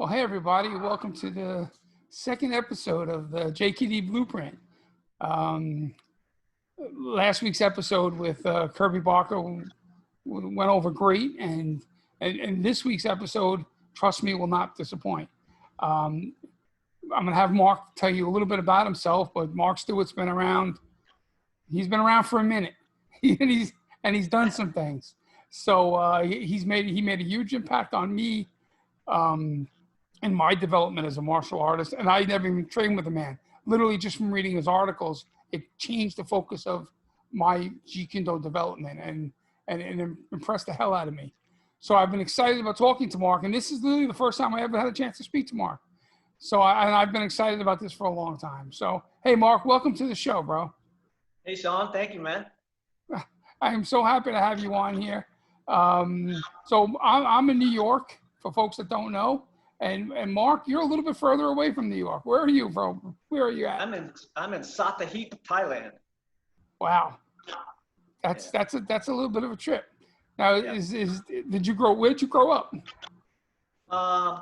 Well, hey everybody, welcome to the second episode of the JKD Blueprint. Last week's episode with Kirby Barker went over great, and this week's episode, trust me, will not disappoint. I'm going to have Mark tell you a little bit about himself, but Mark Stewart's been around. He's been around for a minute, and he's done some things. So he made a huge impact on me. In my development as a martial artist, and I never even trained with the man. Literally just from reading his articles, it changed the focus of my Jeet Kune Do development and impressed the hell out of me. So I've been excited about talking to Mark, and this is literally the first time I ever had a chance to speak to Mark. So I've been excited about this for a long time. So, hey, Mark, welcome to the show, bro. Hey, Sean, thank you, man. I am so happy to have you on here. So I'm in New York, for folks that don't know. And Mark, you're a little bit further away from New York. Where are you from? Where are you at? I'm in Sattahip, Thailand. Wow, that's a little bit of a trip. Now, Yeah. Where'd you grow up?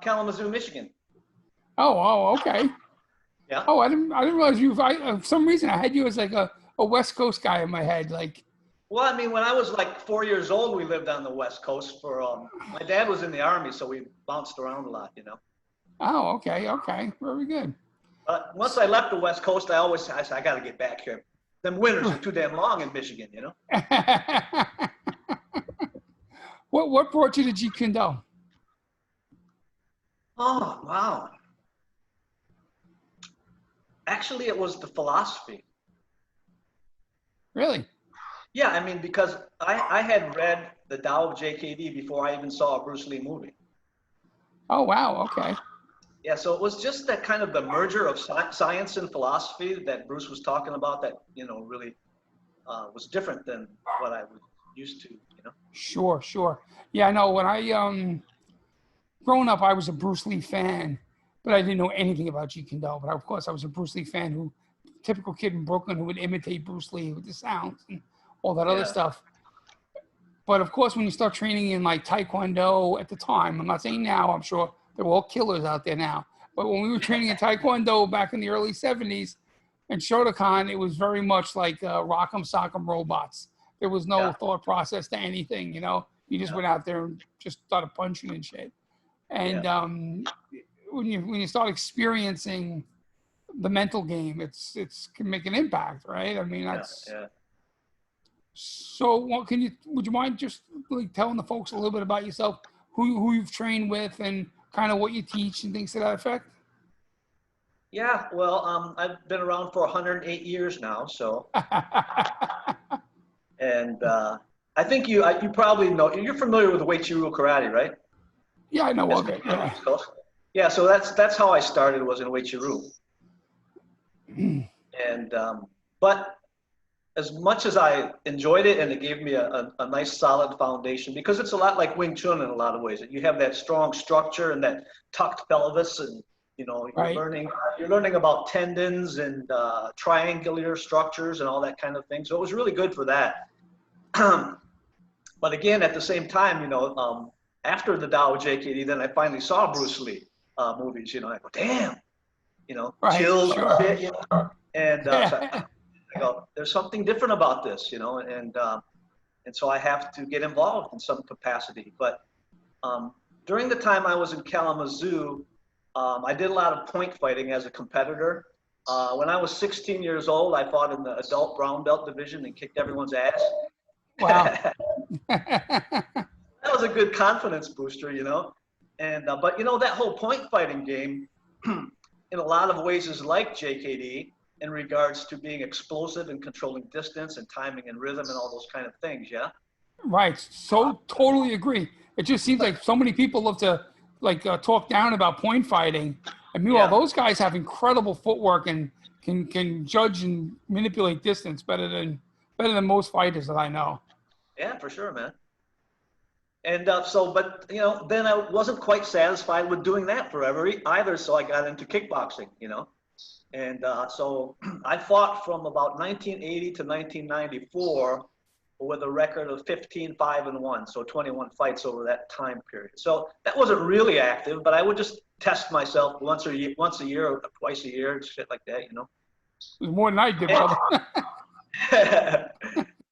Kalamazoo, Michigan. Oh, okay. Yeah. Oh, I didn't realize you. For some reason, I had you as like a West Coast guy in my head. Like, Well, I mean, when I was like 4 years old, we lived on the West Coast for, my dad was in the Army, so we bounced around a lot, you know. oh, okay, very good. But once I left the West Coast, I said, I got to get back here. Them winters are too damn long in Michigan, you know. What brought you to Jeet Kune Do? Oh, wow. Actually, it was the philosophy. Really? Yeah, I mean, because I had read the Tao of JKD before I even saw a Bruce Lee movie. Oh, wow. Okay. Yeah, so it was just that kind of the merger of science and philosophy that Bruce was talking about that, you know, really was different than what I was used to, you know? Sure. Yeah, I know. When I, growing up, I was a Bruce Lee fan, but I didn't know anything about Jeet Kune Do. But of course, I was a Bruce Lee fan typical kid in Brooklyn who would imitate Bruce Lee with the sounds and all that other stuff. But of course, when you start training in like Taekwondo at the time, I'm not saying now, I'm sure they're all killers out there now. But when we were training in Taekwondo back in the early 70s and Shotokan, it was very much like rock'em sock'em robots. There was no thought process to anything, you know? You just went out there and just started punching and shit. And when you start experiencing the mental game, it's can make an impact, right? I mean, that's So would you mind just like telling the folks a little bit about yourself, who you've trained with and kind of what you teach and things to that effect? Yeah, well, I've been around for 108 years now, so. And I think you probably know, you're familiar with Uechi-ryu karate, right? Yeah, I know of it. Yeah, so that's how I started, was in Uechi-ryu. And but as much as I enjoyed it and it gave me a nice solid foundation, because it's a lot like Wing Chun in a lot of ways. You have that strong structure and that tucked pelvis, and you know you're learning about tendons and triangular structures and all that kind of thing. So it was really good for that. But again, at the same time, you know, after the Tao of JKD, then I finally saw Bruce Lee movies. You know, I go, damn, you know, chills, shit, you know? And so I go, there's something different about this, you know, and so I have to get involved in some capacity. But during the time I was in Kalamazoo, I did a lot of point fighting as a competitor. When I was 16 years old, I fought in the adult brown belt division and kicked everyone's ass. Wow. That was a good confidence booster, you know. And but you know, that whole point fighting game, in a lot of ways, is like JKD in regards to being explosive and controlling distance and timing and rhythm and all those kind of things. Yeah. Right. So totally agree. It just seems like so many people love to like talk down about point fighting. And meanwhile, those guys have incredible footwork and can judge and manipulate distance better than most fighters that I know. Yeah, for sure, man. And but you know, then I wasn't quite satisfied with doing that forever either. So I got into kickboxing, you know. And so I fought from about 1980 to 1994 with a record of 15-5-1, so 21 fights over that time period. So that wasn't really active, but I would just test myself once a year or twice a year, shit like that, you know. It was more than I did, brother.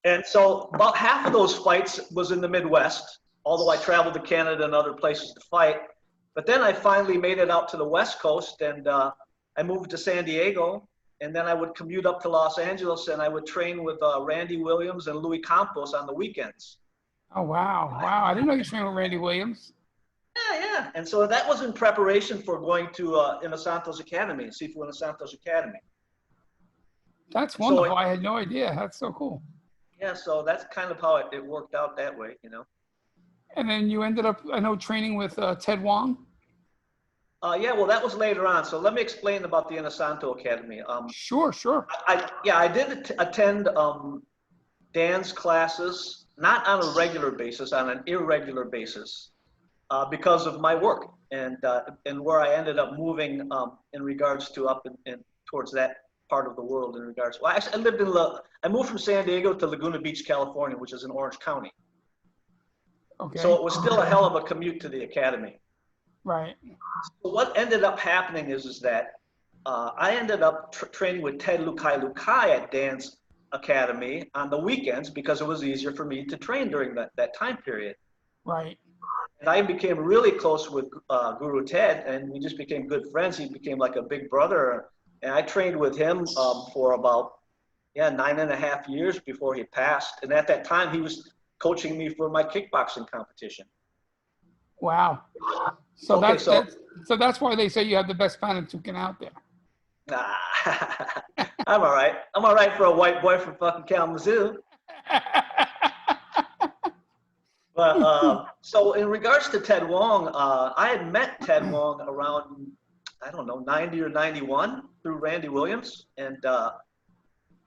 And so about half of those fights was in the Midwest, although I traveled to Canada and other places to fight. But then I finally made it out to the West Coast, and I moved to San Diego, and then I would commute up to Los Angeles, and I would train with Randy Williams and Louis Campos on the weekends. Oh, wow. Wow. I didn't know you trained with Randy Williams. Yeah. And so that was in preparation for going to Inosanto's Academy, Sifu Inosanto's Academy. That's wonderful. I had no idea. That's so cool. Yeah, so that's kind of how it worked out that way, you know. And then you ended up, I know, training with Ted Wong. Yeah, well, that was later on. So let me explain about the Inosanto Academy. Sure. I did attend Dan's classes, not on a regular basis, on an irregular basis, because of my work and where I ended up moving in regards to up and towards that part of the world in regards. Well, actually, I moved from San Diego to Laguna Beach, California, which is in Orange County. Okay. So it was still a hell of a commute to the academy. Right. So what ended up happening is that I ended up training with Ted Lukai at Dan's Academy on the weekends because it was easier for me to train during that time period. Right. And I became really close with Guru Ted, and we just became good friends. He became like a big brother. And I trained with him for about 9.5 years before he passed. And at that time, he was coaching me for my kickboxing competition. Wow. So that's why they say you have the best Panantukan out there. Nah, I'm all right. I'm all right for a white boy from fucking Kalamazoo. But so in regards to Ted Wong, I had met Ted Wong around, I don't know, 90 or 91 through Randy Williams,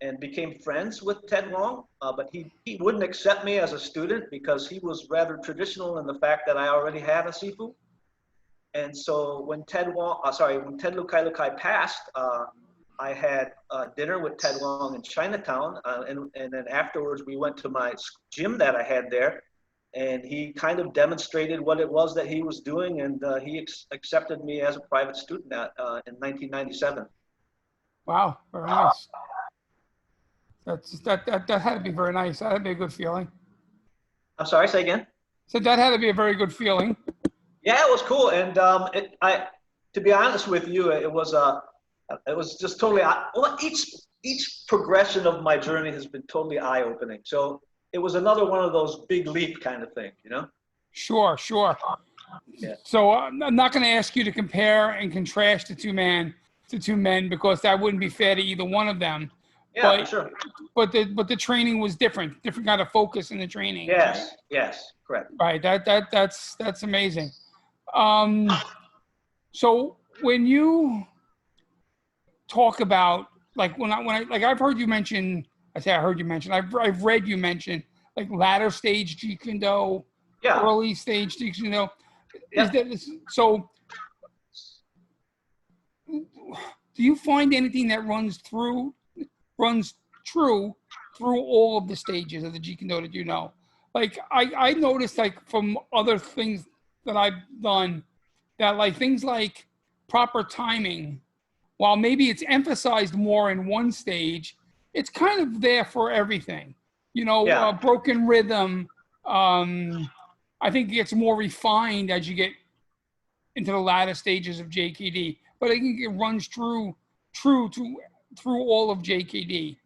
and became friends with Ted Wong. But he wouldn't accept me as a student because he was rather traditional in the fact that I already had a Sifu. And so when Ted Lukai passed, I had dinner with Ted Wong in Chinatown, and then afterwards we went to my gym that I had there, and he kind of demonstrated what it was that he was doing, and he accepted me as a private student in 1997. Wow, very nice. That had to be very nice. That had to be a good feeling. I'm sorry, say again? So that had to be a very good feeling. Yeah, it was cool, and to be honest with you, it was just totally. Well, each progression of my journey has been totally eye-opening. So it was another one of those big leap kind of thing, you know? Sure. Yeah. So I'm not going to ask you to compare and contrast the two men because that wouldn't be fair to either one of them. Yeah, for sure. But the training was different kind of focus in the training. Yes, right? yes, correct. Right. That's amazing. So when you talk about I've heard you mention, I've read you mention like latter stage Jeet Kune Do, early stage Jeet Kune Do. Yeah. So do you find anything that runs true through all of the stages of the Jeet Kune Do that you know? Like I noticed, like from other things that I've done, that like things like proper timing, while maybe it's emphasized more in one stage, it's kind of there for everything. You know, broken rhythm. I think it gets more refined as you get into the latter stages of JKD, but I think it runs true through all of JKD.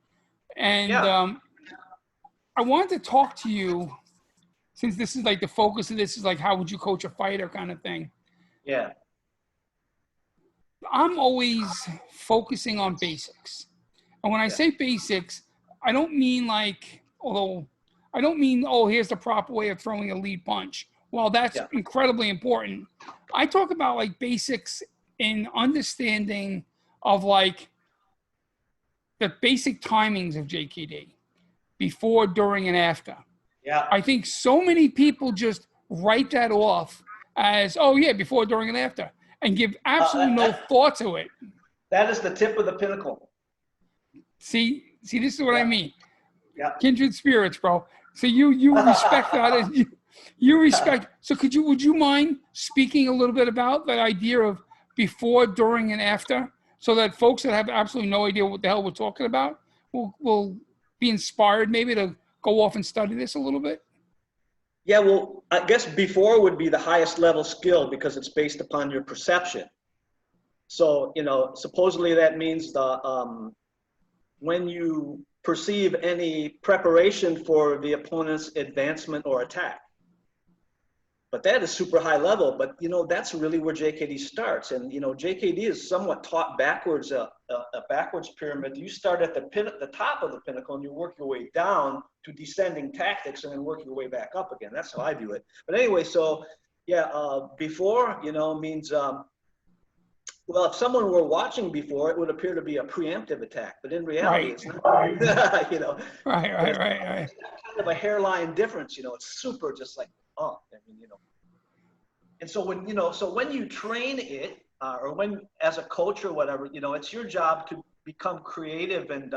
And I wanted to talk to you, since this is like the focus of this is like, how would you coach a fighter kind of thing? Yeah. I'm always focusing on basics. And when I say basics, I don't mean here's the proper way of throwing a lead punch. While that's incredibly important, I talk about like basics in understanding of like the basic timings of JKD before, during, and after. Yeah. I think so many people just write that off as, before, during, and after, and give absolutely no thought to it. That is the tip of the pinnacle. See, this is what I mean. Yeah. Kindred spirits, bro. So you respect that, and you respect. So would you mind speaking a little bit about that idea of before, during, and after, so that folks that have absolutely no idea what the hell we're talking about will be inspired maybe to go off and study this a little bit? Yeah, well, I guess before would be the highest level skill because it's based upon your perception. So, supposedly that means when you perceive any preparation for the opponent's advancement or attack. But that is super high level, but that's really where JKD starts. And JKD is somewhat taught backwards, a backwards pyramid. You start at the top of the pinnacle and you work your way down to descending tactics and then work your way back up again. That's how I view it. But anyway, so yeah, before, means, well, if someone were watching before, it would appear to be a preemptive attack, but in reality, it's not. Right. It's kind of a hairline difference. It's super just like, oh, and so when you train it, or when as a coach or whatever, it's your job to become creative and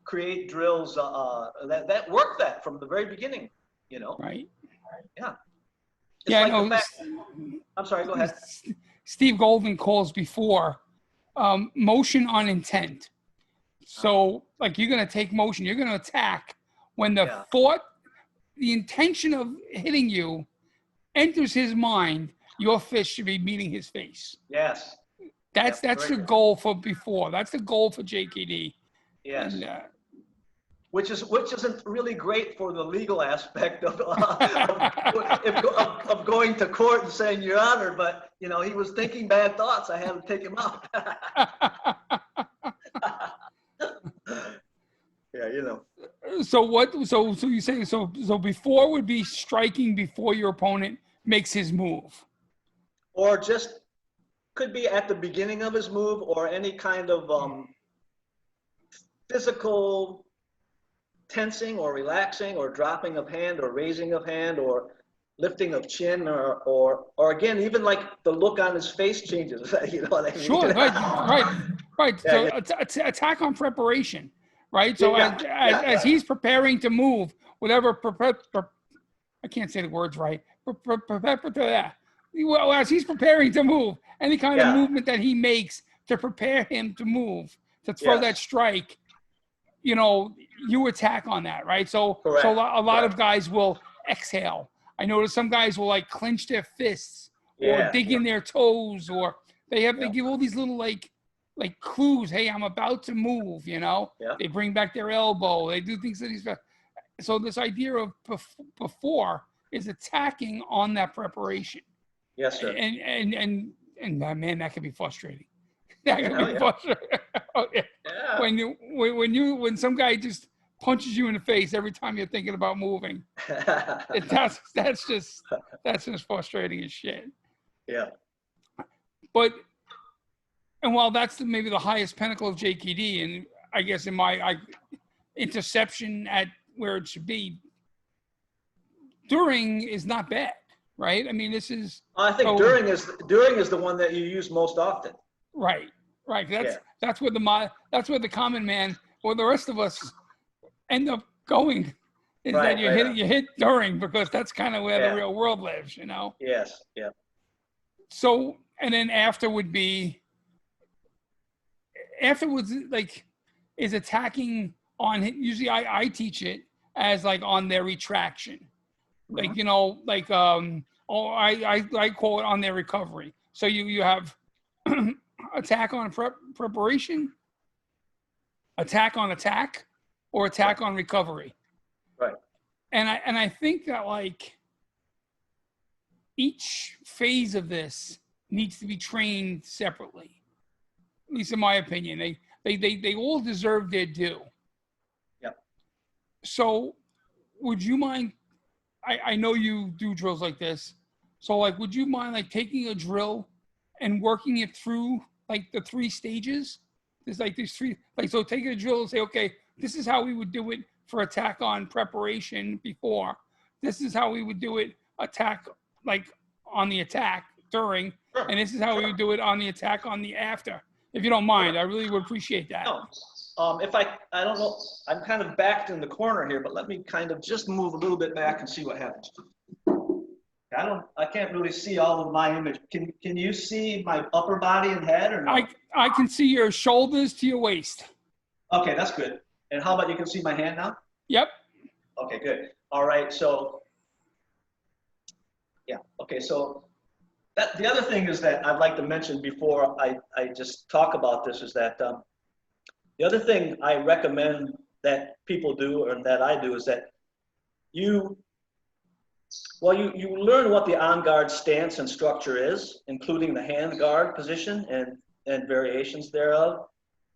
create drills that work that from the very beginning. Right. Yeah. It's Yeah. like I'm sorry. Go ahead. Steve Golden calls before motion on intent. So, like, you're going to take motion, you're going to attack when the thought, the intention of hitting you enters his mind, your fist should be meeting his face. Yes. That's the goal for before. That's the goal for JKD. Yes. And, which isn't really great for the legal aspect of going to court and saying, Your Honor, but he was thinking bad thoughts. I had to take him out. Yeah, So you say so before would be striking before your opponent makes his move, or just could be at the beginning of his move, or any kind of physical tensing or relaxing or dropping of hand or raising of hand or lifting of chin or again, even like the look on his face changes. You know what I mean? Sure, right. Yeah, so attack on preparation, right? So as he's preparing to move, whatever I can't say the words right. Well, as he's preparing to move, any kind of movement that he makes to prepare him to move, to throw that strike, you attack on that, right? So a lot of guys will exhale. I notice some guys will like clench their fists or dig in their toes, or they give all these little like clues. Hey, I'm about to move. They bring back their elbow. They do things that he's. So this idea of before is attacking on that preparation. Yes, sir. And man, that can be frustrating. That can be frustrating. When some guy just punches you in the face every time you're thinking about moving, that's just frustrating as shit. Yeah. But while that's maybe the highest pinnacle of JKD, and I guess in my interception at where it should be, during is not bad, right? I mean, this is. I think during is the one that you use most often. Right. That's where the common man or the rest of us end up going, is that you hit during, because that's kind of where the real world lives, Yes. Yeah. So, and then afterwards like is attacking on. Usually I teach it as like on their retraction, like I call it on their recovery. So you have attack on preparation, attack on attack, or attack on recovery. Right. And I think that like each phase of this needs to be trained separately. At least in my opinion, they all deserve their due. Yep. So would you mind, I know you do drills like this. So like, would you mind like taking a drill and working it through like the 3 stages? There's like these 3, like, so take a drill and say, okay, this is how we would do it for attack on preparation before. This is how we would do it attack, like on the attack during, and this is how we would do it on the attack on the after. If you don't mind, I really would appreciate that. No, I don't know, I'm kind of backed in the corner here, but let me kind of just move a little bit back and see what happens. I can't really see all of my image. Can you see my upper body and head or no? I can see your shoulders to your waist. Okay, that's good. And how about you can see my hand now? Yep. Okay, good. All right, so, yeah, okay, so the other thing is that I'd like to mention before I just talk about this is that the other thing I recommend that people do or that I do is that you learn what the on-guard stance and structure is, including the hand guard position and variations thereof.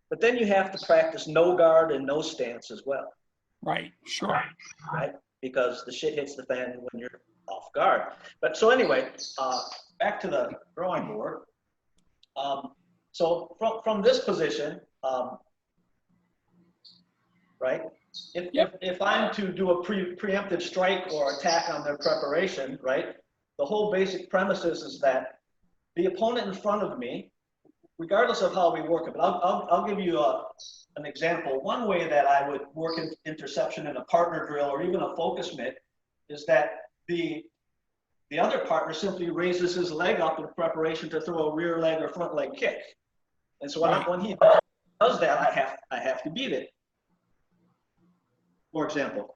But then you have to practice no guard and no stance as well. Right, sure. Right? Because the shit hits the fan when you're off guard. But so anyway, back to the drawing board. So from this position, right? If I'm to do a preemptive strike or attack on their preparation, right? The whole basic premise is that the opponent in front of me, regardless of how we work it, but I'll give you an example. One way that I would work in interception in a partner drill or even a focus mitt is that the other partner simply raises his leg up in preparation to throw a rear leg or front leg kick. And so when he does that, I have to beat it, for example.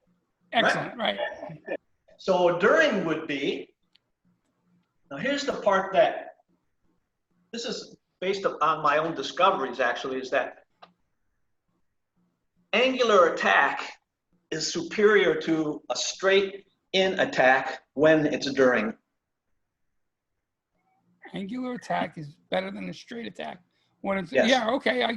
Excellent, right. So during would be, now here's the part that, this is based on my own discoveries actually, is that angular attack is superior to a straight in attack when it's during. Angular attack is better than a straight attack when it's, yes. Yeah, okay, I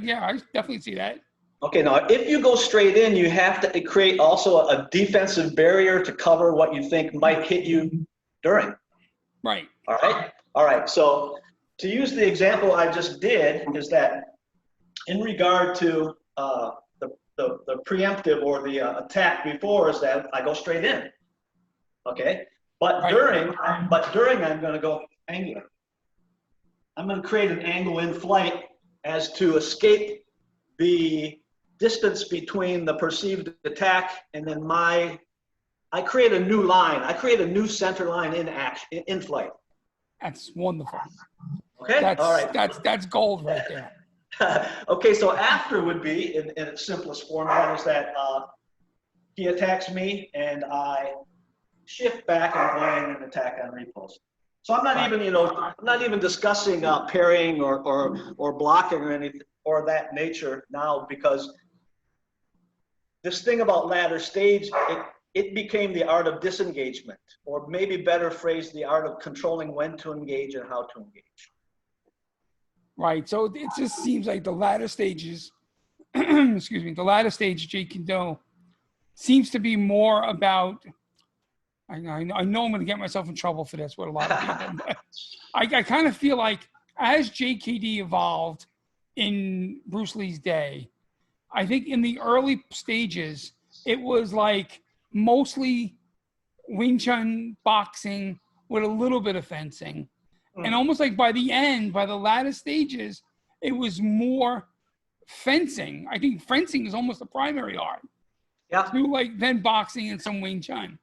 definitely see that. Okay, now if you go straight in, you have to create also a defensive barrier to cover what you think might hit you during. Right. All right, so to use the example I just did is that in regard to the preemptive or the attack before is that I go straight in, okay? But during I'm going to go angular. I'm going to create an angle in flight as to escape the distance between the perceived attack and then I create a new line. I create a new center line in action, in flight. That's wonderful. Okay, all right. That's gold right there. Okay, so after would be, in its simplest format, is that he attacks me and I shift back and land and attack on repulse. So I'm not even, I'm not even discussing parrying or blocking or anything or that nature now, because this thing about ladder stage, it became the art of disengagement, or maybe better phrased, the art of controlling when to engage and how to engage. Right. So it just seems like the latter stages, excuse me, the latter stage Jeet Kune Do seems to be more about, I know I'm going to get myself in trouble for this with a lot of people, but I kind of feel like as JKD evolved in Bruce Lee's day, I think in the early stages, it was like mostly Wing Chun boxing with a little bit of fencing. And almost like by the end, by the latter stages, it was more fencing. I think fencing is almost the primary art. Yeah. To like then boxing and some Wing Chun.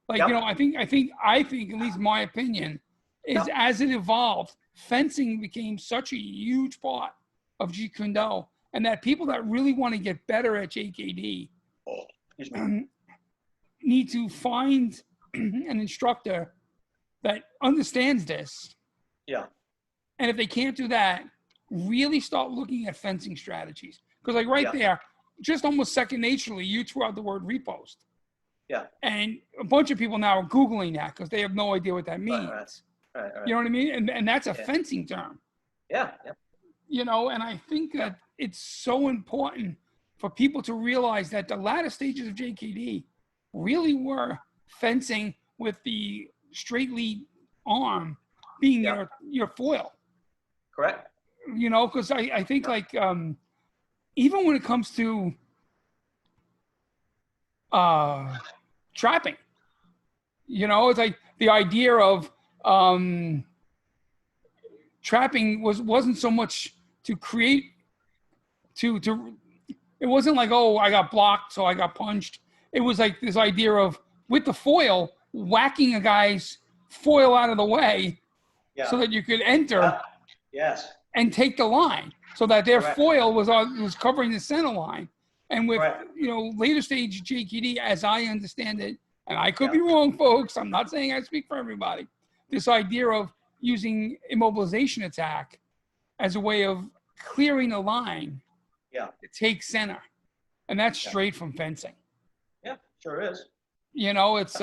Like, I think, at least my opinion, is as it evolved, fencing became such a huge part of Jeet Kune Do, and that people that really want to get better at JKD need to find an instructor that understands this. Yeah. And if they can't do that, really start looking at fencing strategies. Because like there, just almost second naturally, you threw out the word repost. Yeah. And a bunch of people now are Googling that because they have no idea what that means. Right. You know what I mean? And that's a fencing term. Yeah. You know, and I think that it's so important for people to realize that the latter stages of JKD really were fencing with the straight lead arm being your foil. Correct. You know, because I think like even when it comes to trapping, you know, it's like the idea of trapping wasn't so much to create to It wasn't like, oh, I got blocked, so I got punched. It was like this idea of, with the foil, whacking a guy's foil out of the way so that you could enter and take the line, so that their foil was covering the center line. And with, later stage JKD, as I understand it, and I could be wrong, folks, I'm not saying I speak for everybody, this idea of using immobilization attack as a way of clearing the line to take center. And that's straight from fencing. Yeah, sure is. It's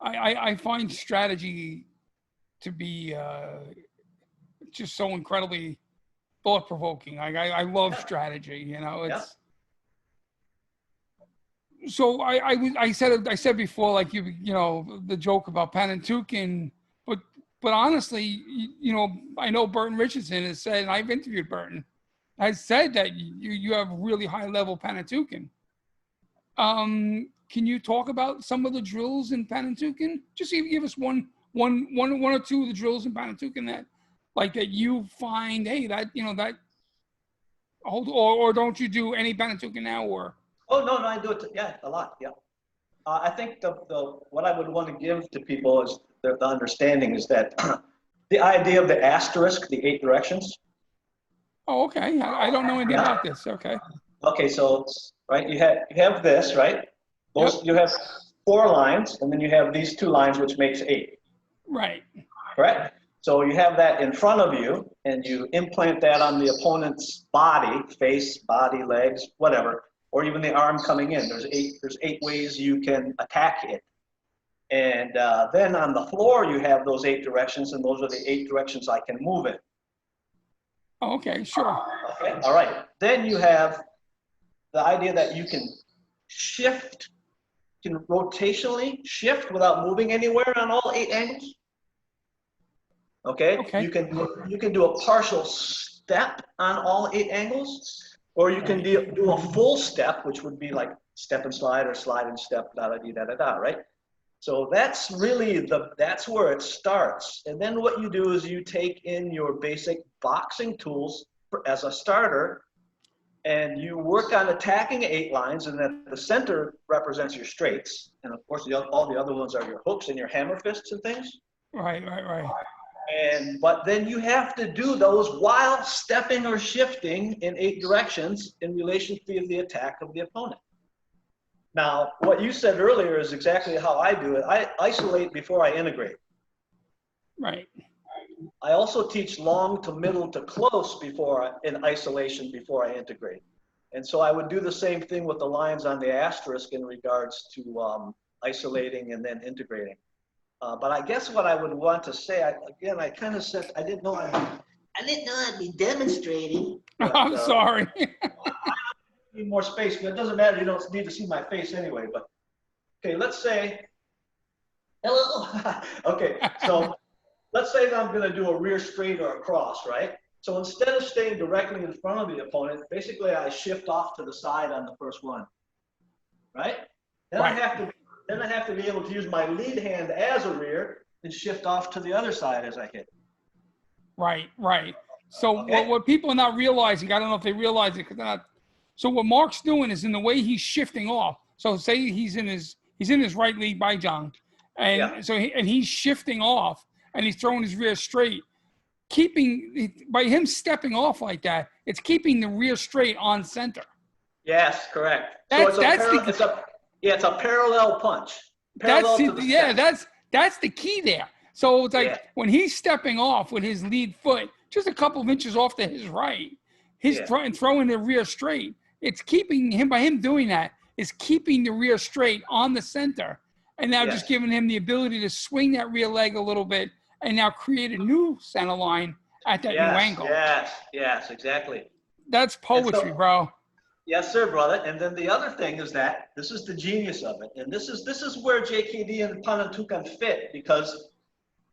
I find strategy to be just so incredibly thought-provoking. I love strategy. It's so I said before, like the joke about Panantukan, but honestly, I know Burton Richardson has said, and I've interviewed Burton, has said that you have really high level Panantukan. Can you talk about some of the drills in Panantukan? Just give us one or two of the drills in Panantukan that you find, hey, or don't you do any Panantukan now, or? Oh no, I do it. A lot. Yeah. I think what I would want to give to people is the understanding is that the idea of the asterisk, the 8 directions. Oh, okay. I don't know anything about this. Okay. Okay, so you have this, right? You have 4 lines, and then you have these 2 lines, which makes 8. Right. Correct? So you have that in front of you, and you implant that on the opponent's body, face, body, legs, whatever, or even the arm coming in. There's 8 ways you can attack it. And then on the floor, you have those 8 directions, and those are the 8 directions I can move in. Oh, okay, sure. Okay, all right. Then you have the idea that you can shift, can rotationally shift without moving anywhere on all 8 angles. Okay? You can do a partial step on all 8 angles, or you can do a full step, which would be like step and slide or slide and step, da-da-dee-da-da-da, right? So that's really that's where it starts. And then what you do is you take in your basic boxing tools as a starter, and you work on attacking 8 lines, and then the center represents your straights. And of course, all the other ones are your hooks and your hammer fists and things. Right. But then you have to do those while stepping or shifting in 8 directions in relation to the attack of the opponent. Now, what you said earlier is exactly how I do it. I isolate before I integrate. Right. I also teach long to middle to close in isolation before I integrate. And so I would do the same thing with the lines on the asterisk in regards to isolating and then integrating. But I guess what I would want to say, I kind of said, I didn't know I'd be demonstrating. But, I'm sorry. I need more space, but it doesn't matter. You don't need to see my face anyway. But okay, let's say, hello. Okay, so let's say that I'm going to do a rear straight or a cross, right? So instead of staying directly in front of the opponent, basically I shift off to the side on the first one, right? Then I have to be able to use my lead hand as a rear and shift off to the other side as I hit. Right. So what people are not realizing, I don't know if they realize it, because they're not. So what Mark's doing is in the way he's shifting off. So say he's in his right lead by John, and he's shifting off and he's throwing his rear straight. By him stepping off like that, it's keeping the rear straight on center. Yes, correct. It's a parallel punch. That's the key there. So it's like when he's stepping off with his lead foot, just a couple of inches off to his right, throwing the rear straight. It's keeping him, by him doing that, is keeping the rear straight on the center, and now just giving him the ability to swing that rear leg a little bit and now create a new center line at that new angle. Yes, exactly. That's poetry, bro. Yes, sir, brother. And then the other thing is that this is the genius of it, and this is where JKD and Panantukan fit, because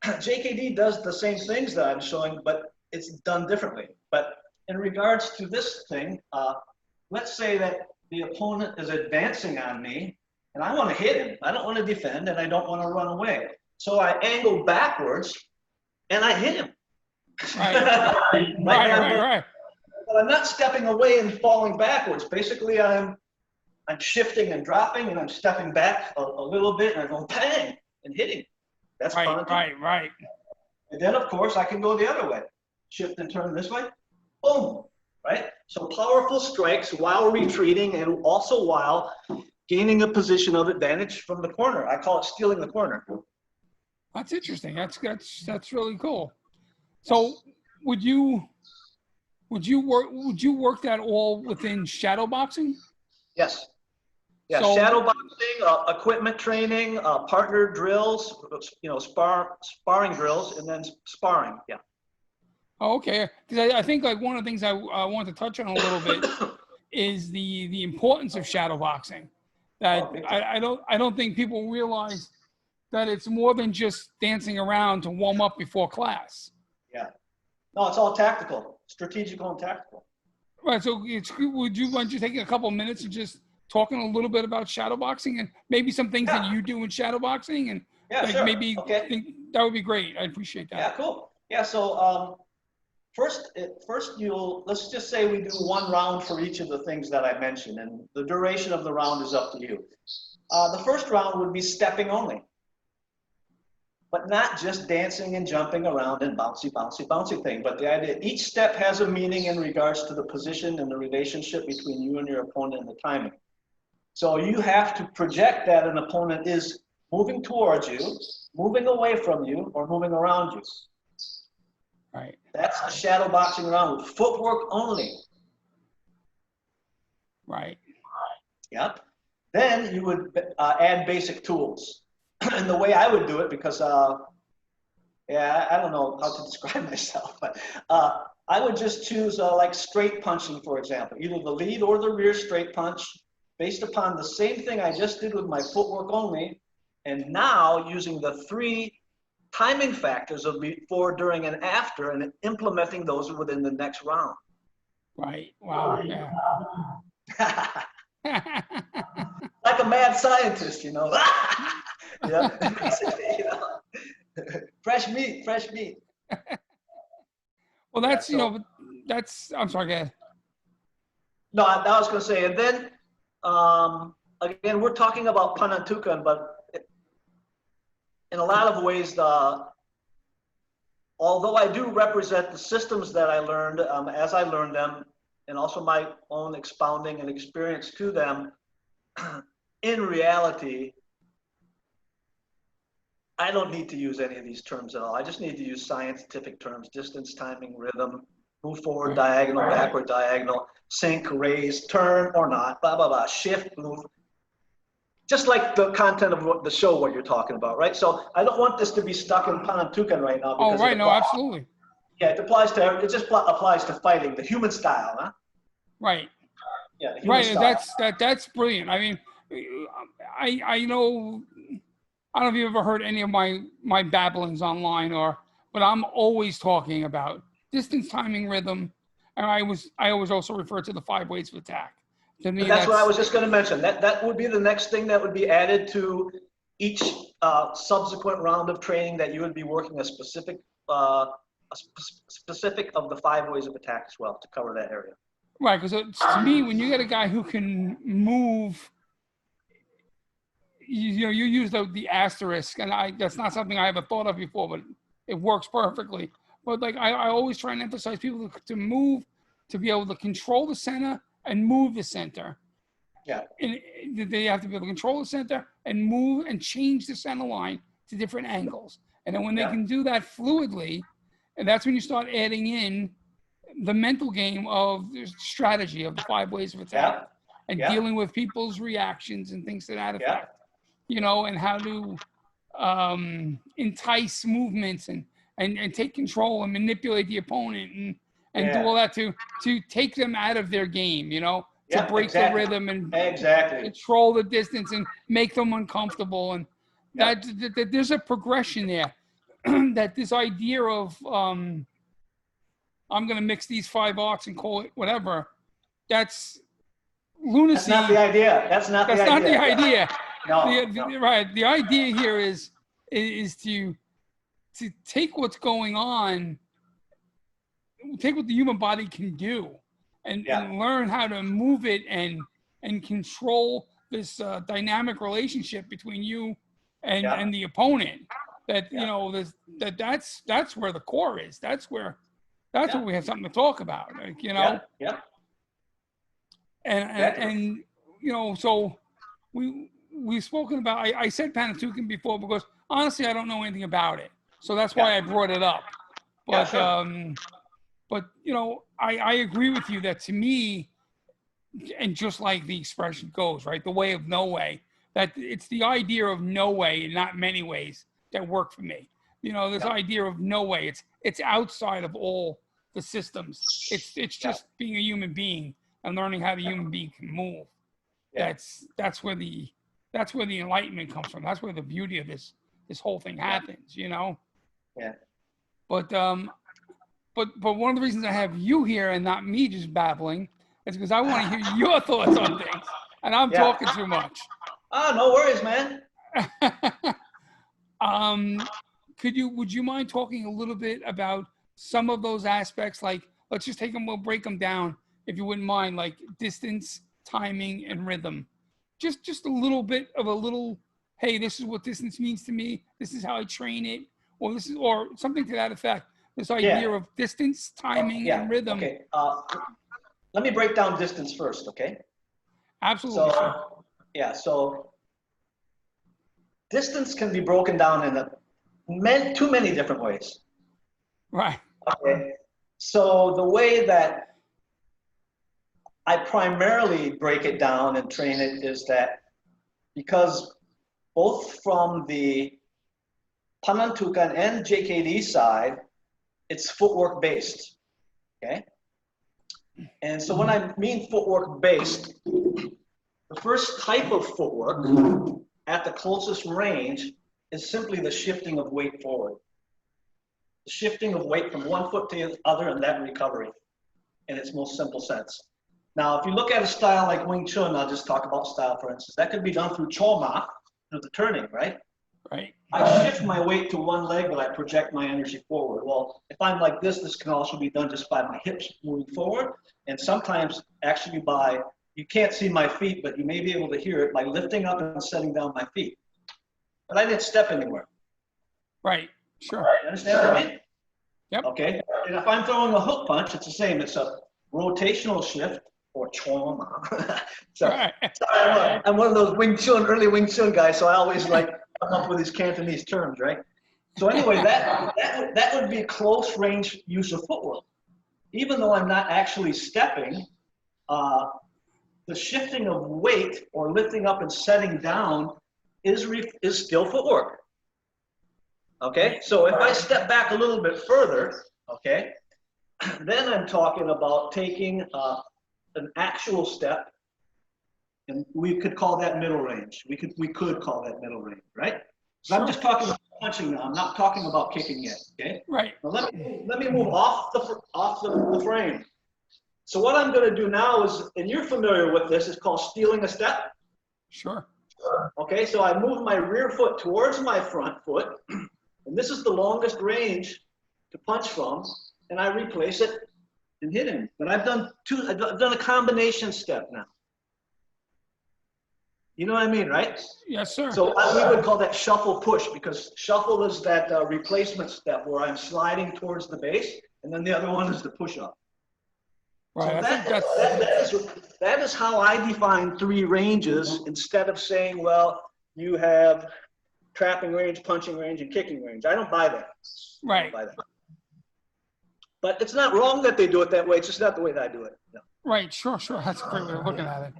JKD does the same things that I'm showing, but it's done differently. But in regards to this thing, let's say that the opponent is advancing on me, and I want to hit him. I don't want to defend, and I don't want to run away. So I angle backwards, and I hit him. Right. But I'm not stepping away and falling backwards. Basically, I'm shifting and dropping, and I'm stepping back a little bit, and I'm going bang and hitting. That's Panantukan. Right. And then, of course, I can go the other way. Shift and turn this way. Boom. Right? So powerful strikes while retreating and also while gaining a position of advantage from the corner. I call it stealing the corner. That's interesting. That's really cool. So would you work that all within shadow boxing? Yes. Yeah, So, shadow boxing, equipment training, partner drills, sparring drills, and then sparring. Yeah. oh, okay. Because I think like one of the things I want to touch on a little bit is the importance of shadow boxing. That I don't think people realize that it's more than just dancing around to warm up before class. Yeah. No, it's all tactical, strategical and tactical. Right. So would you mind you taking a couple of minutes and just talking a little bit about shadow boxing and maybe some things that you do in shadow boxing and sure. maybe that would be great. I appreciate that. Yeah, cool. Yeah, so first let's just say we do one round for each of the things that I mentioned, and the duration of the round is up to you. The first round would be stepping only, but not just dancing and jumping around and bouncy thing, but the idea each step has a meaning in regards to the position and the relationship between you and your opponent and the timing. So you have to project that an opponent is moving towards you, moving away from you, or moving around you. Right. That's a shadow boxing round with footwork only. Right. Yep. Then you would add basic tools. And the way I would do it, because, I don't know how to describe myself, but I would just choose like straight punching, for example, either the lead or the rear straight punch, based upon the same thing I just did with my footwork only, and now using the 3 timing factors of before, during, and after, and implementing those within the next round. Right. Wow. Yeah. Like a mad scientist, you know. Basically, you know. Fresh meat. Well, that's, I'm sorry, go ahead. No, I was going to say, and then, again, we're talking about Panantukan, but in a lot of ways, although I do represent the systems that I learned as I learned them, and also my own expounding and experience to them, in reality, I don't need to use any of these terms at all. I just need to use scientific terms: distance, timing, rhythm, move forward, diagonal, backward, diagonal, sink, raise, turn or not, blah, blah, blah, shift, move. Just like the content of the show, what you're talking about, right? So I don't want this to be stuck in Panantukan right now. Oh, right. No, absolutely. Yeah, it just applies to fighting, the human style, huh? Right. Yeah, the human style. That's brilliant. I mean, I know, I don't know if you've ever heard any of my babblings online, but I'm always talking about distance, timing, rhythm, and I always also refer to the 5 ways of attack. To me, that's what I was just going to mention. That would be the next thing that would be added to each subsequent round of training, that you would be working a specific of the 5 ways of attack as well, to cover that area. Right, because to me, when you get a guy who can move, you use the asterisk, and that's not something I ever thought of before, but it works perfectly. But like I always try and emphasize people to move, to be able to control the center and move the center. Yeah. And they have to be able to control the center and move and change the center line to different angles. And then when they can do that fluidly, and that's when you start adding in the mental game of the strategy of the 5 ways of attack and dealing with people's reactions and things to that effect, and how to entice movements and take control and manipulate the opponent and do all that to take them out of their game, to break the rhythm and control the distance and make them uncomfortable. And that there's a progression there. That this idea of I'm going to mix these 5 arts and call it whatever, that's lunacy. That's not the idea. That's not the idea. No. Right. The idea here is to take what's going on, take what the human body can do, and learn how to move it and control this dynamic relationship between you and the opponent. That you know that's where the core is. That's where we have something to talk about. Like, you know. And you know, so we've spoken about. I said Panantukan before because honestly I don't know anything about it, so that's why I brought it up. But but you know, I agree with you that to me, and just like the expression goes, right, the way of no way, that it's the idea of no way and not many ways that work for me. You know, this idea of no way, it's outside of all the systems. It's just being a human being and learning how the human being can move. That's where the enlightenment comes from. That's where the beauty of this whole thing happens, you know? But one of the reasons I have you here and not me just babbling is because I want to hear your thoughts on things, and I'm talking too much. Oh, no worries, man. Would you mind talking a little bit about some of those aspects? Like, let's just we'll break them down, if you wouldn't mind, like distance, timing, and rhythm. Just a little bit of a little, hey, this is what distance means to me. This is how I train it, or something to that effect. This idea of distance, timing, and rhythm. Okay. Let me break down distance first, okay? Absolutely. So distance can be broken down in too many different ways. Right. Okay. So the way that I primarily break it down and train it is that because both from the Panantukan and JKD side, it's footwork based, okay? And so when I mean footwork based, the first type of footwork at the closest range is simply the shifting of weight forward. The shifting of weight from one foot to the other and then recovery in its most simple sense. Now, if you look at a style like Wing Chun, I'll just talk about style for instance, that could be done through Cho Ma, through the turning, right? Right. I shift my weight to one leg, but I project my energy forward. Well, if I'm like this can also be done just by my hips moving forward. And sometimes actually you can't see my feet, but you may be able to hear it by lifting up and setting down my feet. But I didn't step anywhere. Right, sure. You understand what I mean? Yep. Okay, and if I'm throwing a hook punch, it's the same. It's a rotational shift or trauma. So I'm one of those early Wing Chun guys, so I always like come up with these Cantonese terms, right? So anyway, that would be close range use of footwork. Even though I'm not actually stepping, the shifting of weight or lifting up and setting down is still footwork. Okay, so if I step back a little bit further, okay, then I'm talking about taking an actual step, and we could call that middle range. We could call that middle range, right? So I'm just talking about punching now. I'm not talking about kicking yet. Okay. Right. Now let me move off the frame. So what I'm going to do now is, and you're familiar with this, it's called stealing a step. Sure. Okay. So I move my rear foot towards my front foot, and this is the longest range to punch from, and I replace it and hit him. But I've done a combination step now. You know what I mean, right? Yes, sir. So we would call that shuffle push, because shuffle is that replacement step where I'm sliding towards the base, and then the other one is the push up. Right. So that is how I define three ranges, instead of saying, well, you have trapping range, punching range, and kicking range. I don't buy that. Right. I don't buy that. But it's not wrong that they do it that way. It's just not the way that I do it. No. Right. Sure. That's a great way of looking at it.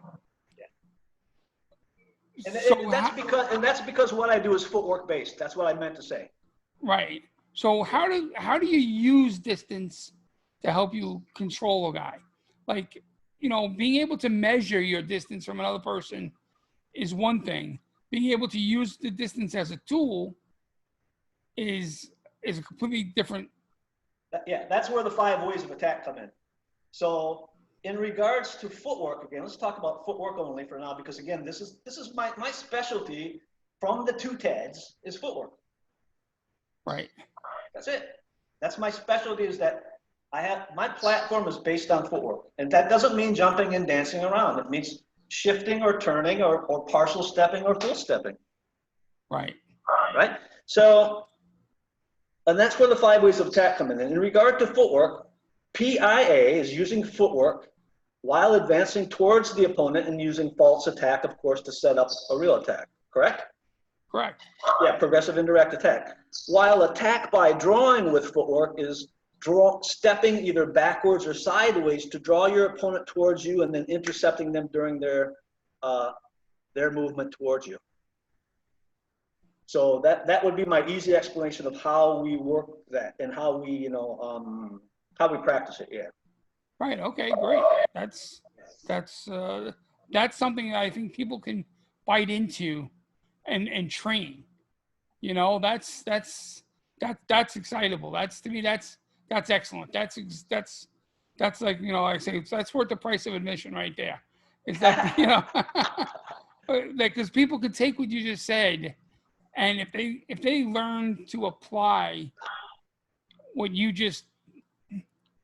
And that's because what I do is footwork based. That's what I meant to say. Right. So how do you use distance to help you control a guy? Like, you know, being able to measure your distance from another person is one thing. Being able to use the distance as a tool is a completely different. Yeah, that's where the 5 ways of attack come in. So in regards to footwork, again, let's talk about footwork only for now, because again, this is my specialty from the two TADs is footwork. Right. That's it. That's my specialty, is that my platform is based on footwork, and that doesn't mean jumping and dancing around. It means shifting or turning or partial stepping or full stepping. Right. Right. So, and that's where the 5 ways of attack come in. And in regard to footwork, PIA is using footwork while advancing towards the opponent and using false attack, of course, to set up a real attack. Correct? Correct. Yeah, progressive indirect attack. While attack by drawing with footwork is stepping either backwards or sideways to draw your opponent towards you and then intercepting them during their movement towards you. So that would be my easy explanation of how we work that and how we how we practice it. Yeah. Right. Okay. Great. That's something that I think people can bite into and train. You know, that's excitable. To me that's excellent. That's like, you know, I say that's worth the price of admission right there. It's that, you know, like, because people could take what you just said, and if they learn to apply what you just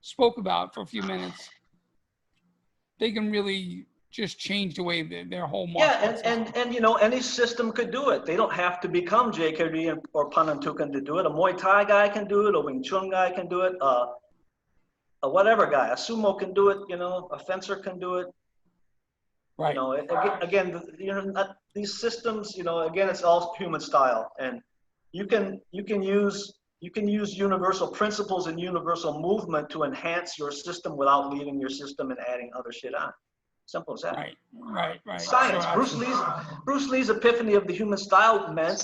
spoke about for a few minutes, they can really just change the way their whole market. Yeah, and you know, any system could do it. They don't have to become JKD or Panantukan to do it. A Muay Thai guy can do it. A Wing Chun guy can do it. A whatever guy, a sumo can do it. You know, a fencer can do it. Right. You know, again, you know, these systems. You know, again, it's all human style, and you can use universal principles and universal movement to enhance your system without leaving your system and adding other shit on. Simple as that. Right. Science. So Bruce Lee's epiphany of the human style meant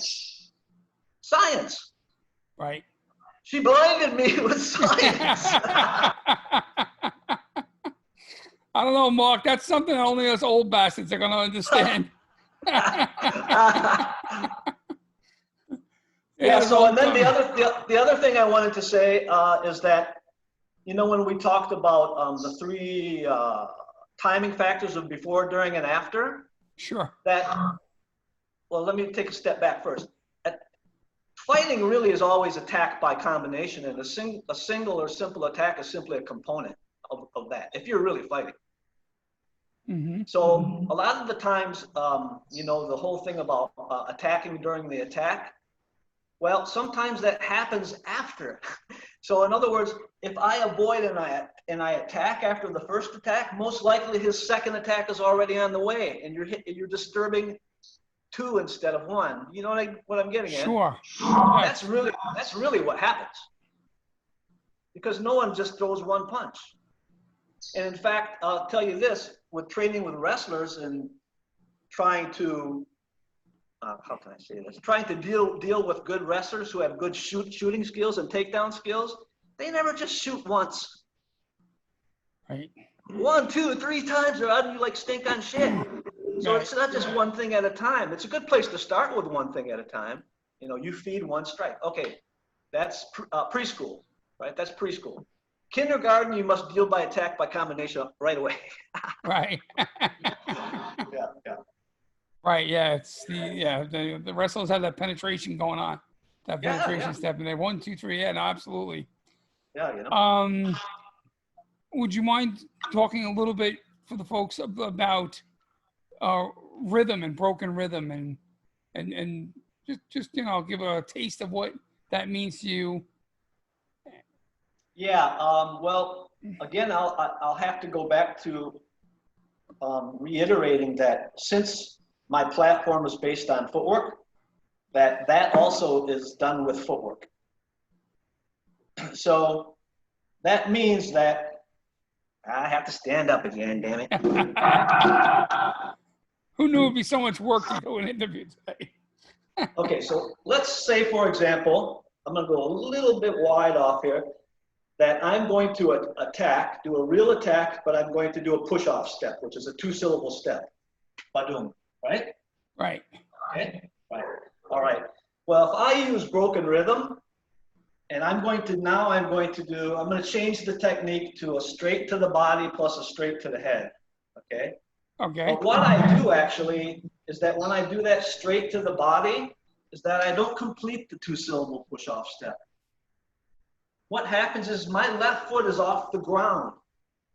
science. Right. She blinded me with science. I don't know, Mark. That's something that only us old bastards are going to understand. Yeah. So, and then the other thing I wanted to say is that, you know, when we talked about the 3 timing factors of before, during, and after. Sure. Well, let me take a step back first. Fighting really is always attack by combination, and a single or simple attack is simply a component of that, if you're really fighting. Mm-hmm. So a lot of the times, you know, the whole thing about attacking during the attack, well, sometimes that happens after. So in other words, if I avoid and I attack after the first attack, most likely his second attack is already on the way, and you're disturbing 2 instead of 1. You know what I'm getting at? Sure. That's really what happens, because no one just throws 1 punch. And in fact, I'll tell you this: with training with wrestlers and trying to how can I say this? Trying to deal with good wrestlers who have good shooting skills and takedown skills, they never just shoot once. Right. 1, 2, 3 times, or out you like stink on shit. So it's not just one thing at a time. It's a good place to start with one thing at a time. You know, you feed 1 strike. Okay, that's preschool, right? That's preschool. Kindergarten, you must deal by attack by combination right away. Right. Yeah. Right. Yeah. It's the wrestlers have that penetration going on, that penetration step, and they 1, 2, 3. Yeah. No, absolutely. Yeah. You know. Would you mind talking a little bit for the folks about rhythm and broken rhythm and just you know, give a taste of what that means to you? Yeah. Well, again, I'll have to go back to reiterating that since my platform is based on footwork, that also is done with footwork. So that means that I have to stand up again, damn it. Who knew it'd be so much work to do an interview today? Okay, so let's say, for example, I'm going to go a little bit wide off here, that I'm going to do a real attack, but I'm going to do a push-off step, which is a 2-syllable step. Badum, right? Right. Okay, right. All right. Well, if I use broken rhythm, and I'm going to change the technique to a straight to the body plus a straight to the head, okay? Okay. But what I do actually is that when I do that straight to the body, is that I don't complete the 2-syllable push-off step. what happens is my left foot is off the ground.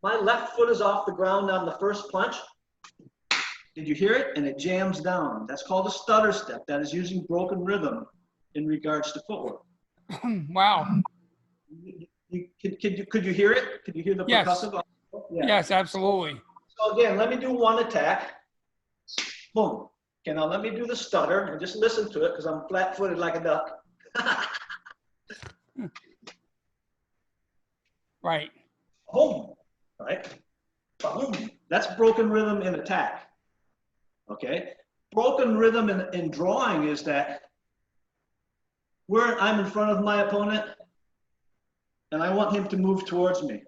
My left foot is off the ground on the first punch. Did you hear it? And it jams down. That's called a stutter step. That is using broken rhythm in regards to footwork. Wow. Could you hear it? Could you hear the Yes. percussive? Yeah. Yes, absolutely. So again, let me do one attack. Boom. Okay, now let me do the stutter and just listen to it because I'm flat-footed like a duck. Right. Boom. Right? Boom. That's broken rhythm in attack. Okay? Broken rhythm in drawing is that where I'm in front of my opponent and I want him to move towards me.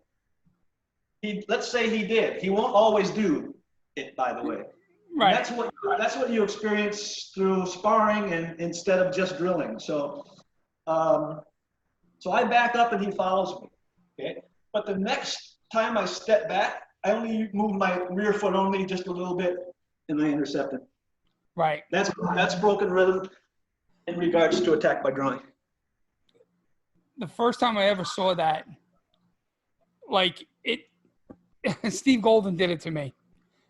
Let's say he did. He won't always do it, by the way. Right. That's what you experience through sparring and instead of just drilling. So I back up and he follows me. Okay. But the next time I step back, I only move my rear foot only just a little bit and I intercept him. Right. That's broken rhythm in regards to attack by drawing. The first time I ever saw that, like it, Steve Golden did it to me.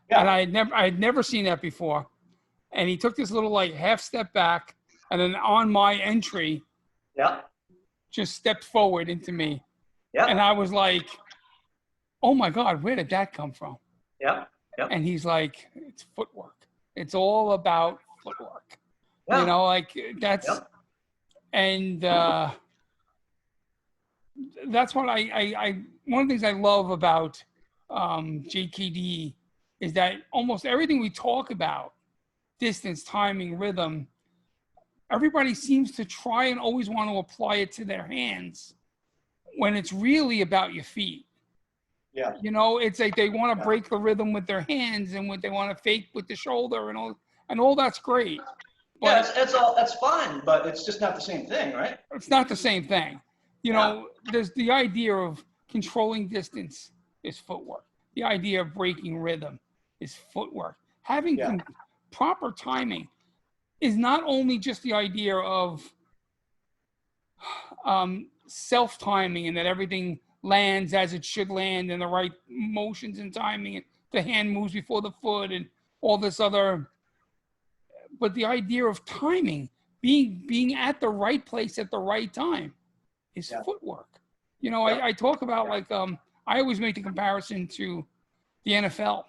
Yeah. And I had never seen that before. And he took this little like half step back and then on my entry, yeah, just stepped forward into me. Yeah. And I was like, oh my God, where did that come from? Yeah. Yeah. And he's like, it's footwork. It's all about footwork. Yeah. You know, like that's, yeah. And that's what I one of the things I love about JKD is that almost everything we talk about, distance, timing, rhythm, everybody seems to try and always want to apply it to their hands when it's really about your feet. Yeah. You know, it's like they want to break the rhythm with their hands and what they want to fake with the shoulder and all that's great. But yeah, that's fine, but it's just not the same thing, right? It's not the same thing. You know, there's the idea of controlling distance is footwork. The idea of breaking rhythm is footwork. Having proper timing is not only just the idea of self-timing and that everything lands as it should land and the right motions and timing and the hand moves before the foot and all this other, but the idea of timing, being at the right place at the right time is footwork. You know, I talk about like, I always make the comparison to the NFL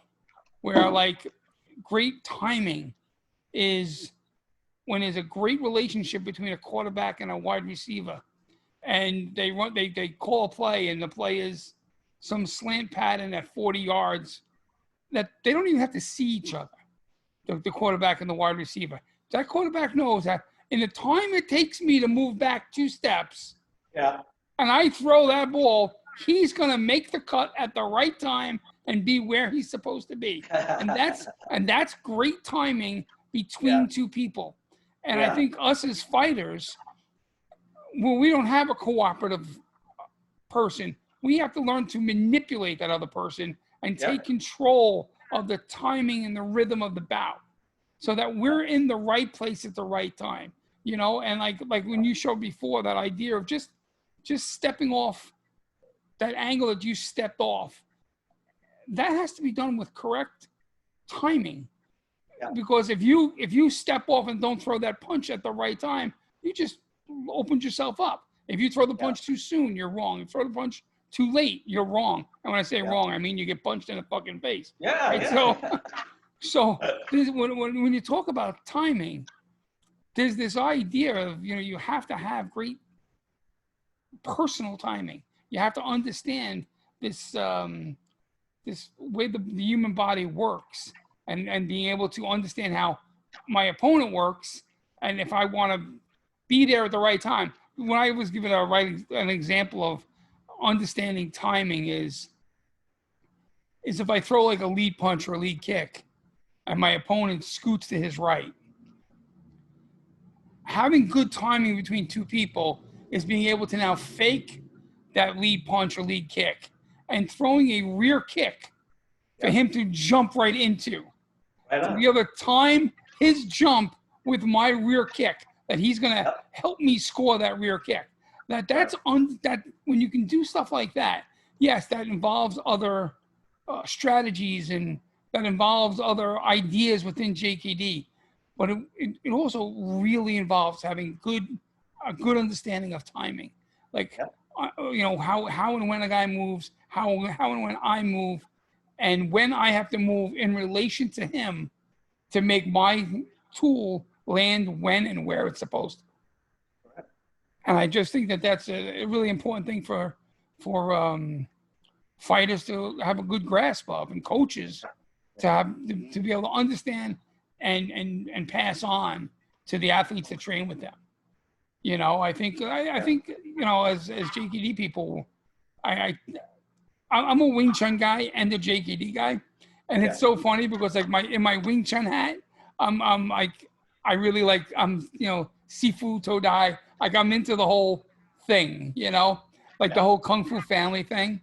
where like great timing is when there's a great relationship between a quarterback and a wide receiver and they call a play and the play is some slant pattern at 40 yards that they don't even have to see each other, the quarterback and the wide receiver. That quarterback knows that in the time it takes me to move back 2 steps, and I throw that ball, he's going to make the cut at the right time and be where he's supposed to be. And that's great timing between 2 people. And I think us as fighters, when we don't have a cooperative person, we have to learn to manipulate that other person and take control of the timing and the rhythm of the bout so that we're in the right place at the right time, you know? And like when you showed before, that idea of just stepping off that angle that you stepped off, that has to be done with correct timing. Because if you step off and don't throw that punch at the right time, you just opened yourself up. If you throw the punch too soon, you're wrong. If you throw the punch too late, you're wrong. And when I say wrong, I mean you get punched in the fucking face. So when you talk about timing, there's this idea of, you know, you have to have great personal timing. You have to understand this this way the human body works and being able to understand how my opponent works. And if I want to be there at the right time, when I was given an example of understanding timing is if I throw like a lead punch or a lead kick and my opponent scoots to his right, having good timing between 2 people is being able to now fake that lead punch or lead kick and throwing a rear kick for him to jump right into. To be able to time his jump with my rear kick, that he's going to help me score that rear kick. That's that when you can do stuff like that, yes, that involves other strategies and that involves other ideas within JKD, but it also really involves having a good understanding of timing, like how and when a guy moves, how and when I move, and when I have to move in relation to him to make my tool land when and where it's supposed to. And I just think that that's a really important thing for fighters to have a good grasp of, and coaches to be able to understand and pass on to the athletes that train with them. I think as JKD people, I'm a Wing Chun guy and a JKD guy, and it's so funny because like in my Wing Chun hat, I'm like I really like Sifu Todai. Like I'm into the whole thing, like the whole Kung Fu family thing.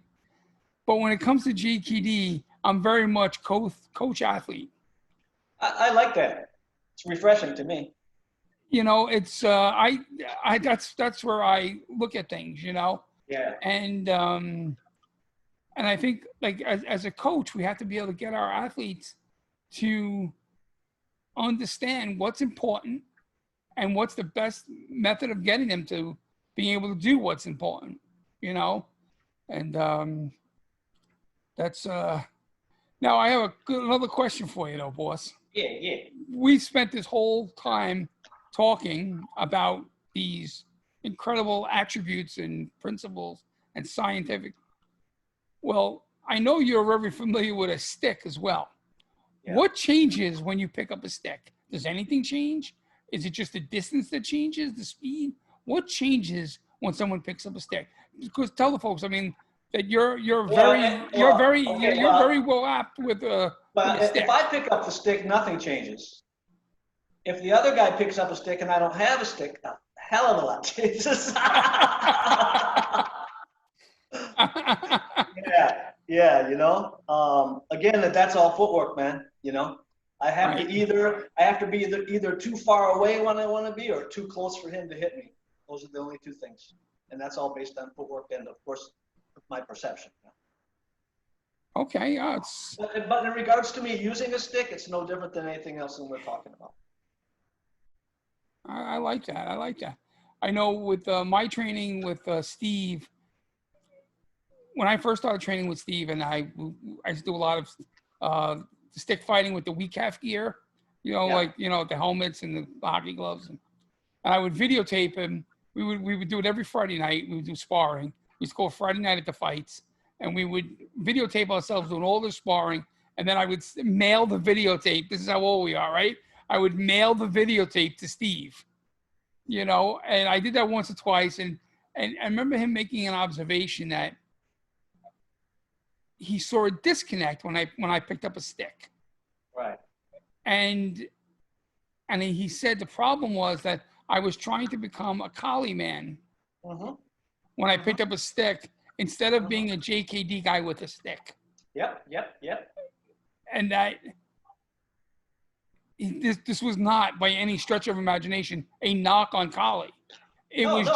But when it comes to JKD, I'm very much coach athlete. I like that. It's refreshing to me. It's that's where I look at things, Yeah. And I think like as a coach, we have to be able to get our athletes to understand what's important and what's the best method of getting them to being able to do what's important, and that's now I have another question for you though, boss. Yeah. We spent this whole time talking about these incredible attributes and principles and scientific. Well, I know you're very familiar with a stick as well. Yeah. What changes when you pick up a stick? Does anything change? Is it just the distance that changes, the speed? What changes when someone picks up a stick? Because tell the folks, I mean, that you're very well apt with a stick. If I pick up the stick, nothing changes. If the other guy picks up a stick and I don't have a stick, a hell of a lot changes. Yeah. Again, that's all footwork, man. I have to be either too far away when I want to be or too close for him to hit me. Those are the only two things, and that's all based on footwork and, of course, my perception. Okay. But in regards to me using a stick, it's no different than anything else that we're talking about. I like that. I know with my training with Steve, when I first started training with Steve, and I used to do a lot of stick fighting with the WECAF gear, like the helmets and the hockey gloves, and I would videotape him. We would do it every Friday night. We would do sparring. We used to go Friday night at the fights, and we would videotape ourselves doing all the sparring, and then I would mail the videotape. This is how old we are, right? I would mail the videotape to Steve, and I did that once or twice, and I remember him making an observation that he saw a disconnect when I picked up a stick. Right. And he said the problem was that I was trying to become a collie man when I picked up a stick instead of being a JKD guy with a stick. Yep. And that this was not by any stretch of imagination a knock on collie. It was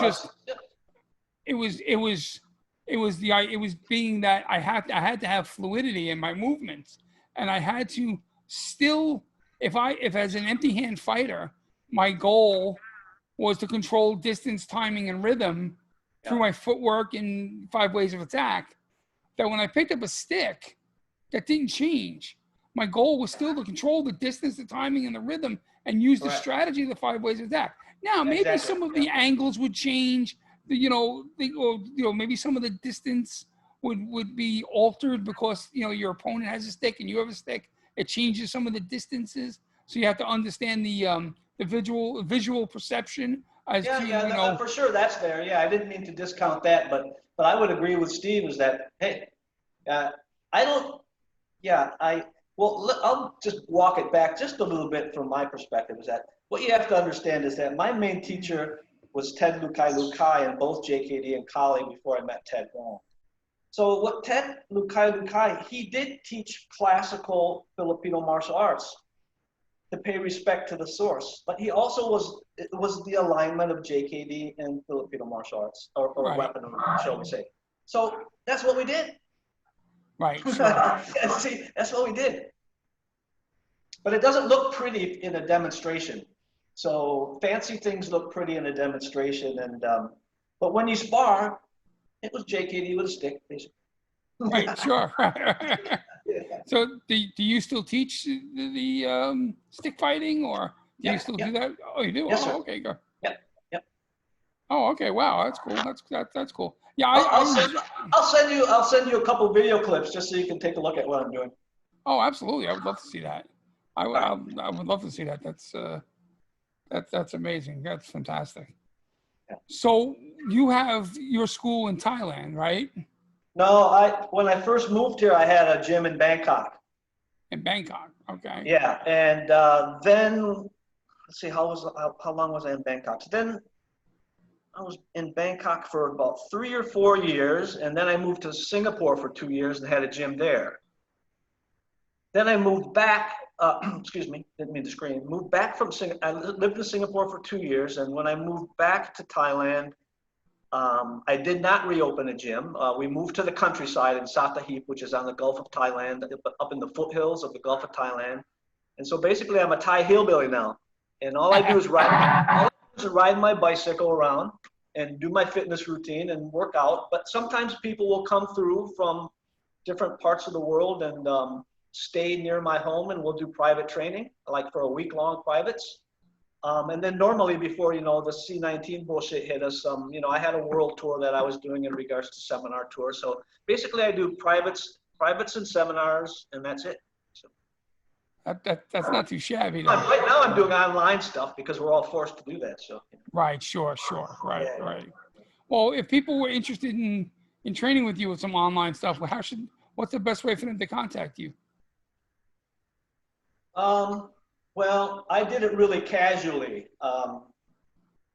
being that I had to have fluidity in my movements, and I had to still, if as an empty hand fighter, my goal was to control distance, timing, and rhythm through my footwork and 5 ways of attack, that when I picked up a stick, that didn't change. My goal was still to control the distance, the timing, and the rhythm, and use the strategy of the 5 ways of attack. Now, maybe some of the angles would change. Maybe some of the distance would be altered because your opponent has a stick and you have a stick. It changes some of the distances, so you have to understand the visual perception as to for sure that's there. Yeah, I didn't mean to discount that, but I would agree with Steve is that I'll just walk it back just a little bit from my perspective. Is that what you have to understand is that my main teacher was Ted Lukai in both JKD and Kali before I met Ted Wong. So what Ted Lukai, he did teach classical Filipino martial arts. to pay respect to the source. But he also was the alignment of JKD and Filipino martial arts, or Right. weaponry, shall we say. So that's what we did. Right, sure. See, that's what we did. But it doesn't look pretty in a demonstration. So fancy things look pretty in a demonstration, and but when you spar, it was JKD with a stick, basically. Right, sure. So do you still teach the stick fighting, or do you still do that? Oh, you do? Yes, oh, sir. okay, good. Yep. Oh, okay. Wow, that's cool. That's cool. Yeah, I'll send you a couple video clips just so you can take a look at what I'm doing. Oh, absolutely. I would love to see that. I would love to see that. That's amazing. That's fantastic. Yeah. So you have your school in Thailand, right? No, when I first moved here, I had a gym in Bangkok. In Bangkok. Okay. Yeah, and then let's see, how long was I in Bangkok? So then I was in Bangkok for about 3 or 4 years, and then I moved to Singapore for 2 years and had a gym there. Then I moved back. Excuse me, didn't mean to scream. Moved back from Singapore. I lived in Singapore for 2 years, and when I moved back to Thailand, I did not reopen a gym. We moved to the countryside in Sattahip, which is on the Gulf of Thailand, up in the foothills of the Gulf of Thailand. And so basically, I'm a Thai hillbilly now, and all I do is ride my bicycle around and do my fitness routine and work out. But sometimes people will come through from different parts of the world and stay near my home, and we'll do private training, like for a week-long privates. And then normally before, the C-19 bullshit hit us, I had a world tour that I was doing in regards to seminar tour. So basically I do privates and seminars, and that's it. So that's not too shabby. right now I'm doing online stuff because we're all forced to do that. So Right, sure. Right, yeah. Right. Well, if people were interested in training with you with some online stuff, what's the best way for them to contact you? Well, I did it really casually.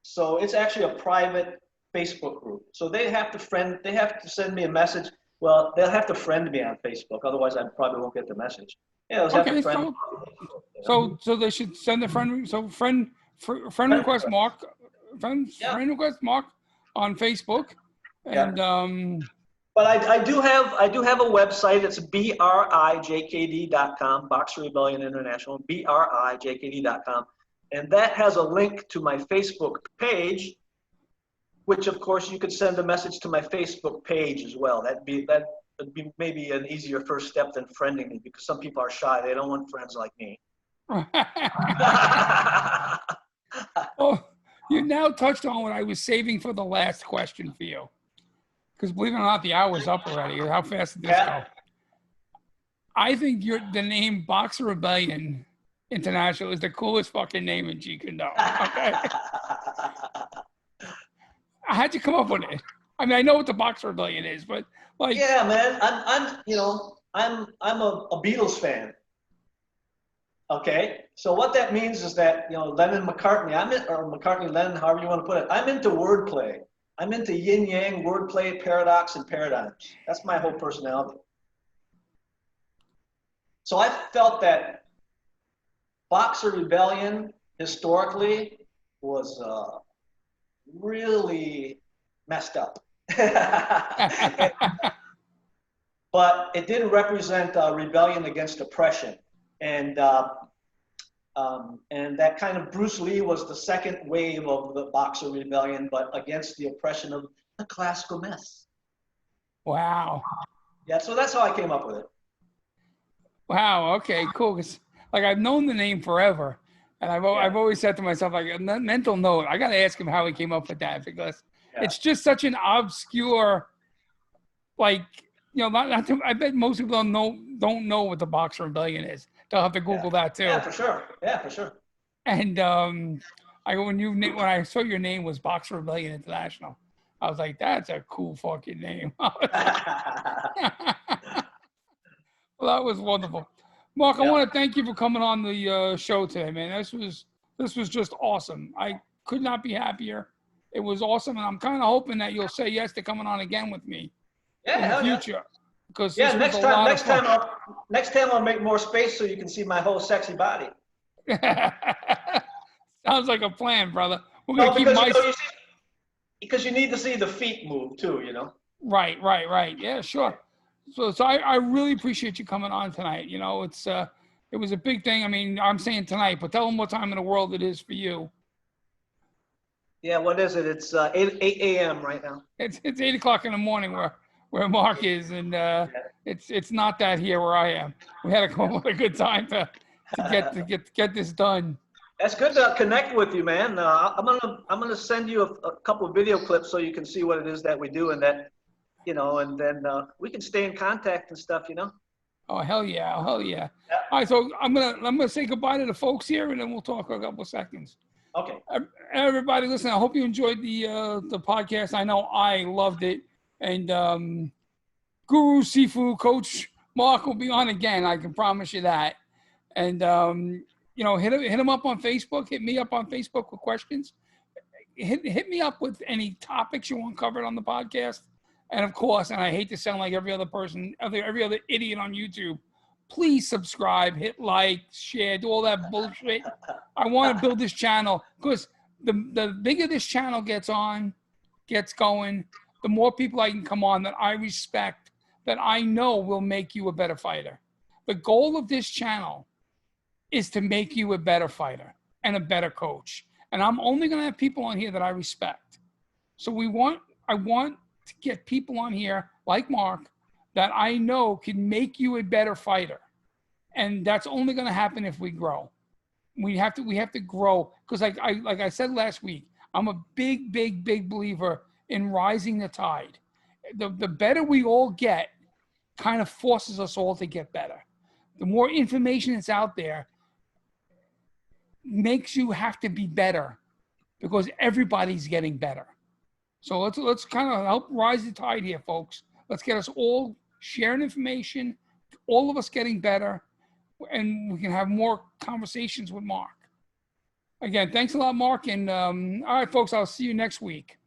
So it's actually a private Facebook group. So they have to send me a message. Well, they'll have to friend me on Facebook. Otherwise, I probably won't get the message. Yeah, they'll have to friend me. So they should send a friend. So friend request Mark. Friend request Mark on Facebook. And But I do have a website. It's BRIJKD.com, Boxer Rebellion International, BRIJKD.com. And that has a link to my Facebook page, which of course you could send a message to my Facebook page as well. That'd be maybe an easier first step than friending me, because some people are shy. They don't want friends like me. Oh, you now touched on what I was saving for the last question for you. Because believe it or not, the hour's up already. How fast did this go? I think the name Boxer Rebellion International is the coolest fucking name in Jeet Kune Do. Okay. How'd you come up with it? I mean, I know what the Boxer Rebellion is, but like. Yeah, man. I'm a Beatles fan. Okay. So what that means is that Lennon McCartney, or McCartney Lennon, however you want to put it. I'm into wordplay. I'm into yin yang, wordplay, paradox, and paradigms. That's my whole personality. So I felt that Boxer Rebellion historically was really messed up. But it didn't represent rebellion against oppression. And that kind of Bruce Lee was the second wave of the Boxer Rebellion, but against the oppression of the classical mess. Wow. Yeah, so that's how I came up with it. Wow. Okay. Cool. Because I've known the name forever, and I've always said to myself, like, a mental note, I got to ask him how he came up with that, because it's just such an obscure, I bet most people don't know what the Boxer Rebellion is. They'll have to Google that too. Yeah, for sure. And when I saw your name was Boxer Rebellion International, I was like, that's a cool fucking name. Well, that was wonderful. Mark, I want to thank you for coming on the show today, man. This was just awesome. I could not be happier. It was awesome, and I'm kind of hoping that you'll say yes to coming on again with me in the future. Because next time I'll make more space so you can see my whole sexy body. Sounds like a plan, brother. We're No, gonna keep because my. because you need to see the feet move too, Right. Yeah, sure. So I really appreciate you coming on tonight. You know, it was a big thing. I mean, I'm saying tonight, but tell them what time in the world it is for you. Yeah, what is it? It's 8 a.m. right now. It's 8 o'clock in the morning where Mark is, and it's not that here where I am. We had a good time to get this done. That's good to connect with you, man. I'm gonna send you a couple of video clips so you can see what it is that we do, and that and then we can stay in contact and stuff. Oh hell yeah! Hell yeah! Yeah. All right, so I'm gonna say goodbye to the folks here, and then we'll talk for a couple of seconds. Okay. Everybody, listen. I hope you enjoyed the podcast. I know I loved it, and Guru Sifu Coach Mark will be on again. I can promise you that. And hit him up on Facebook. Hit me up on Facebook with questions. Hit me up with any topics you want covered on the podcast. And of course, and I hate to sound like every other person, every other idiot on YouTube, please subscribe, hit like, share, do all that bullshit. I want to build this channel because the bigger this channel gets going, the more people I can come on that I respect, that I know will make you a better fighter. The goal of this channel is to make you a better fighter and a better coach. And I'm only going to have people on here that I respect. So I want to get people on here like Mark that I know can make you a better fighter. And that's only going to happen if we grow. We have to grow because like I said last week, I'm a big believer in rising the tide. The better we all get kind of forces us all to get better. The more information that's out there makes you have to be better because everybody's getting better. So let's kind of help rise the tide here, folks. Let's get us all sharing information, all of us getting better, and we can have more conversations with Mark. Again, thanks a lot, Mark. And all right, folks, I'll see you next week.